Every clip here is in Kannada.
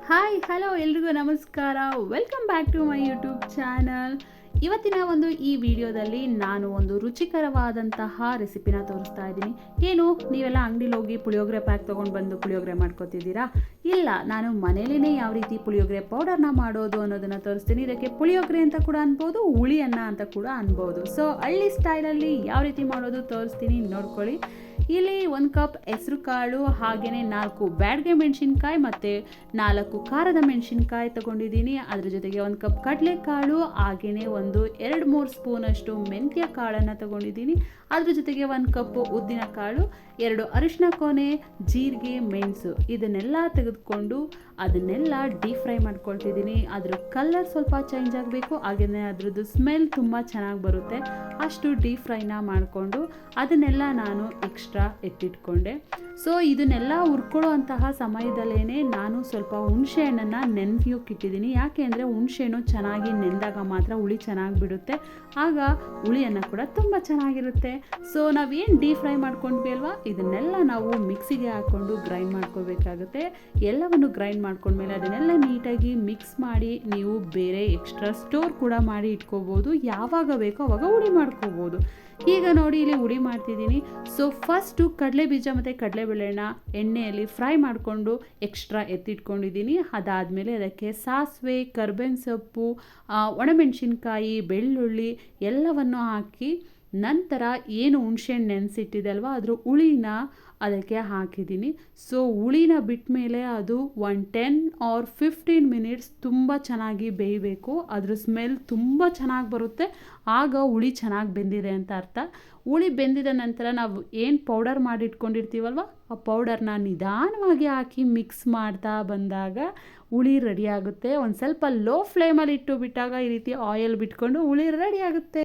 ಹಾಯ್ ಹಲೋ ಎಲ್ರಿಗೂ ನಮಸ್ಕಾರ. Welcome back to my YouTube channel. ಇವತ್ತಿನ ಈ ವಿಡಿಯೋದಲ್ಲಿ ನಾನು ಒಂದು ರುಚಿಕರವಾದಂತಹ ರೆಸಿಪಿನ ತೋರಿಸ್ತಾ ಇದ್ದೀನಿ. ಏನು ನೀವೆಲ್ಲ ಅಂಗಡಿಲಿ ಹೋಗಿ ಪುಳಿಯೋಗರೆ ಪ್ಯಾಕ್ ತೊಗೊಂಡು ಬಂದು ಪುಳಿಯೋಗರೆ ಮಾಡ್ಕೋತಿದ್ದೀರಾ? ಇಲ್ಲ, ನಾನು ಮನೇಲೇ ಯಾವ ರೀತಿ ಪುಳಿಯೋಗರೆ ಪೌಡರ್ನ ಮಾಡೋದು ಅನ್ನೋದನ್ನು ತೋರಿಸ್ತೀನಿ. ಇದಕ್ಕೆ ಪುಳಿಯೋಗರೆ ಅಂತ ಕೂಡ ಅನ್ಬೋದು, ಹುಳಿ ಅನ್ನ ಅಂತ ಕೂಡ ಅನ್ಬೋದು. ಸೊ ಹಳ್ಳಿ ಸ್ಟೈಲಲ್ಲಿ ಯಾವ ರೀತಿ ಮಾಡೋದು ತೋರಿಸ್ತೀನಿ, ನೋಡ್ಕೊಳ್ಳಿ. ಇಲ್ಲಿ 1 ಕಪ್ ಹೆಸರು ಕಾಳು, ಹಾಗೆಯೇ 4 ಬ್ಯಾಡಗೆ ಮೆಣಸಿನ್ಕಾಯಿ ಮತ್ತು 4 ಖಾರದ ಮೆಣಸಿನ್ಕಾಯಿ ತೊಗೊಂಡಿದ್ದೀನಿ. ಅದ್ರ ಜೊತೆಗೆ 1 ಕಪ್ ಕಡಲೆಕಾಳು, ಹಾಗೆಯೇ ಒಂದು 2-3 ಸ್ಪೂನಷ್ಟು ಮೆಂತ್ಯ ಕಾಳನ್ನು ತೊಗೊಂಡಿದ್ದೀನಿ. ಅದ್ರ ಜೊತೆಗೆ 1 ಕಪ್ ಉದ್ದಿನ ಕಾಳು, 2 ಅರಿಶಿನ ಕೊನೆ, ಜೀರಿಗೆ, ಮೆಣಸು ಇದನ್ನೆಲ್ಲ ತೆಗೆದುಕೊಂಡು ಅದನ್ನೆಲ್ಲ ಡೀಪ್ ಫ್ರೈ ಮಾಡ್ಕೊಳ್ತಿದ್ದೀನಿ. ಅದ್ರ ಕಲರ್ ಸ್ವಲ್ಪ ಚೇಂಜ್ ಆಗಬೇಕು, ಹಾಗೆಯೇ ಅದ್ರದ್ದು ಸ್ಮೆಲ್ ತುಂಬ ಚೆನ್ನಾಗಿ ಬರುತ್ತೆ. ಅಷ್ಟು ಡೀಪ್ ಫ್ರೈನ ಮಾಡಿಕೊಂಡು ಅದನ್ನೆಲ್ಲ ನಾನು ಎಕ್ಸ್ಟ್ರಾ ಎತ್ತಿಟ್ಕೊಂಡೆ. ಸೊ ಇದನ್ನೆಲ್ಲ ಹುರ್ಕೊಳ್ಳೋ ಅಂತಹ ಸಮಯದಲ್ಲೇ ನಾನು ಸ್ವಲ್ಪ ಹುಣಸೆ ಹಣ್ಣನ್ನು ನೆನೆಯೋಕ್ಕಿಟ್ಟಿದ್ದೀನಿ. ಯಾಕೆ ಅಂದರೆ ಹುಣಸೆಹಣ್ಣು ಚೆನ್ನಾಗಿ ನೆಂದಾಗ ಮಾತ್ರ ಹುಳಿ ಚೆನ್ನಾಗಿ ಬಿಡುತ್ತೆ, ಆಗ ಹುಳಿಯನ್ನು ಕೂಡ ತುಂಬ ಚೆನ್ನಾಗಿರುತ್ತೆ. ಸೊ ನಾವೇನು ಡೀಪ್ ಫ್ರೈ ಮಾಡ್ಕೊಂಡ್ವಿ ಅಲ್ವಾ, ಇದನ್ನೆಲ್ಲ ನಾವು ಮಿಕ್ಸಿಗೆ ಹಾಕ್ಕೊಂಡು ಗ್ರೈಂಡ್ ಮಾಡ್ಕೋಬೇಕಾಗುತ್ತೆ. ಎಲ್ಲವನ್ನು ಗ್ರೈಂಡ್ ಮಾಡ್ಕೊಂಡ್ಮೇಲೆ ಅದನ್ನೆಲ್ಲ ನೀಟಾಗಿ ಮಿಕ್ಸ್ ಮಾಡಿ ನೀವು ಬೇರೆ ಎಕ್ಸ್ಟ್ರಾ ಸ್ಟೋರ್ ಕೂಡ ಮಾಡಿ ಇಟ್ಕೋಬೋದು. ಯಾವಾಗ ಬೇಕೋ ಆವಾಗ ಹುಳಿ ಮಾಡ್ಕೋಬೋದು. ಈಗ ನೋಡಿ ಇಲ್ಲಿ ಹುಳಿ ಮಾಡ್ತಿದ್ದೀನಿ. ಸೊ ಫಸ್ಟು ಕಡಲೆ ಬೀಜ ಮತ್ತು ಕಡಲೆಬೇಳೆನ ಎಣ್ಣೆಯಲ್ಲಿ ಫ್ರೈ ಮಾಡಿಕೊಂಡು ಎಕ್ಸ್ಟ್ರಾ ಎತ್ತಿಟ್ಕೊಂಡಿದ್ದೀನಿ. ಅದಾದಮೇಲೆ ಅದಕ್ಕೆ ಸಾಸಿವೆ, ಕರ್ಬೇವಿನ ಸೊಪ್ಪು, ಒಣಮೆಣಸಿನ್ಕಾಯಿ, ಬೆಳ್ಳುಳ್ಳಿ ಎಲ್ಲವನ್ನು ಹಾಕಿ ನಂತರ ಏನು ಹುಣಸೆಹಣ್ಣು ನೆನೆಸಿಟ್ಟಿದೆ ಅಲ್ವಾ, ಅದ್ರ ಹುಳಿನ ಅದಕ್ಕೆ ಹಾಕಿದ್ದೀನಿ. ಸೊ ಹುಳಿನ ಬಿಟ್ಟ ಮೇಲೆ ಅದು 10 or 15 ಮಿನಿಟ್ಸ್ ತುಂಬ ಚೆನ್ನಾಗಿ ಬೇಯಬೇಕು. ಅದ್ರ ಸ್ಮೆಲ್ ತುಂಬ ಚೆನ್ನಾಗಿ ಬರುತ್ತೆ, ಆಗ ಹುಳಿ ಚೆನ್ನಾಗಿ ಬೆಂದಿದೆ ಅಂತ ಅರ್ಥ. ಹುಳಿ ಬೆಂದಿದ ನಂತರ ನಾವು ಏನು ಪೌಡರ್ ಮಾಡಿಟ್ಕೊಂಡಿರ್ತೀವಲ್ವ, ಆ ಪೌಡರ್ನ ನಿಧಾನವಾಗಿ ಹಾಕಿ ಮಿಕ್ಸ್ ಮಾಡ್ತಾ ಬಂದಾಗ ಹುಳಿ ರೆಡಿ ಆಗುತ್ತೆ. ಒಂದು ಸ್ವಲ್ಪ ಲೋ ಫ್ಲೇಮಲ್ಲಿ ಇಟ್ಟು ಬಿಟ್ಟಾಗ ಈ ರೀತಿ ಆಯಿಲ್ ಬಿಟ್ಕೊಂಡು ಹುಳಿ ರೆಡಿ ಆಗುತ್ತೆ.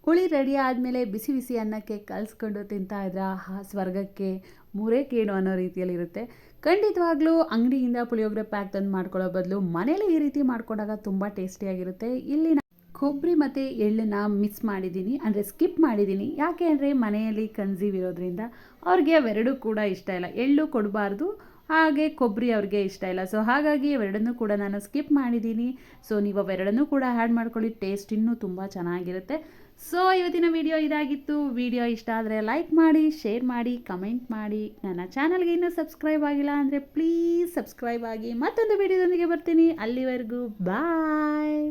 ಹುಳಿ ರೆಡಿ ಆದಮೇಲೆ ಬಿಸಿ ಬಿಸಿ ಅನ್ನಕ್ಕೆ ಕಲಿಸ್ಕೊಂಡು ತಿಂತಾ ಇದ್ರೆ ಸ್ವರ್ಗಕ್ಕೆ ಮೂರೇ ಕೇಡು ಅನ್ನೋ ರೀತಿಯಲ್ಲಿರುತ್ತೆ. ಖಂಡಿತವಾಗ್ಲೂ ಅಂಗಡಿಯಿಂದ ಪುಳಿಯೋಗರೆ ಪ್ಯಾಕ್ ತಂದು ಮಾಡ್ಕೊಳ್ಳೋ ಬದಲು ಮನೇಲಿ ಈ ರೀತಿ ಮಾಡ್ಕೊಂಡಾಗ ತುಂಬ ಟೇಸ್ಟಿಯಾಗಿರುತ್ತೆ. ಇಲ್ಲಿ ಕೊಬ್ಬರಿ ಮತ್ತು ಎಳ್ಳನ್ನು ಮಿಕ್ಸ್ ಮಾಡಿದ್ದೀನಿ, ಅಂದರೆ ಸ್ಕಿಪ್ ಮಾಡಿದ್ದೀನಿ. ಯಾಕೆ ಅಂದರೆ ಮನೆಯಲ್ಲಿ ಕನ್ಸೀವ್ ಇರೋದ್ರಿಂದ ಅವ್ರಿಗೆ ಅವೆರಡೂ ಕೂಡ ಇಷ್ಟ ಇಲ್ಲ. ಎಳ್ಳು ಕೊಡಬಾರ್ದು, ಹಾಗೆ ಕೊಬ್ಬರಿ ಅವ್ರಿಗೆ ಇಷ್ಟ ಇಲ್ಲ. ಸೊ ಹಾಗಾಗಿ ಅವೆರಡನ್ನೂ ಕೂಡ ನಾನು ಸ್ಕಿಪ್ ಮಾಡಿದ್ದೀನಿ. ಸೊ ನೀವು ಅವೆರಡನ್ನೂ ಕೂಡ ಆ್ಯಡ್ ಮಾಡ್ಕೊಳ್ಳಿ, ಟೇಸ್ಟ್ ಇನ್ನೂ ತುಂಬ ಚೆನ್ನಾಗಿರುತ್ತೆ. ಸೊ ಇವತ್ತಿನ ವಿಡಿಯೋ ಇದಾಗಿತ್ತು. ವಿಡಿಯೋ ಇಷ್ಟ ಆದರೆ ಲೈಕ್ ಮಾಡಿ, ಶೇರ್ ಮಾಡಿ, ಕಮೆಂಟ್ ಮಾಡಿ. ನನ್ನ ಚಾನಲ್ಗೆ ಇನ್ನೂ ಸಬ್ಸ್ಕ್ರೈಬ್ ಆಗಿಲ್ಲ ಅಂದರೆ ಪ್ಲೀಸ್ ಸಬ್ಸ್ಕ್ರೈಬ್ ಆಗಿ. ಮತ್ತೊಂದು ವಿಡಿಯೋದೊಂದಿಗೆ ಬರ್ತೀನಿ. ಅಲ್ಲಿವರೆಗೂ ಬಾಯ್.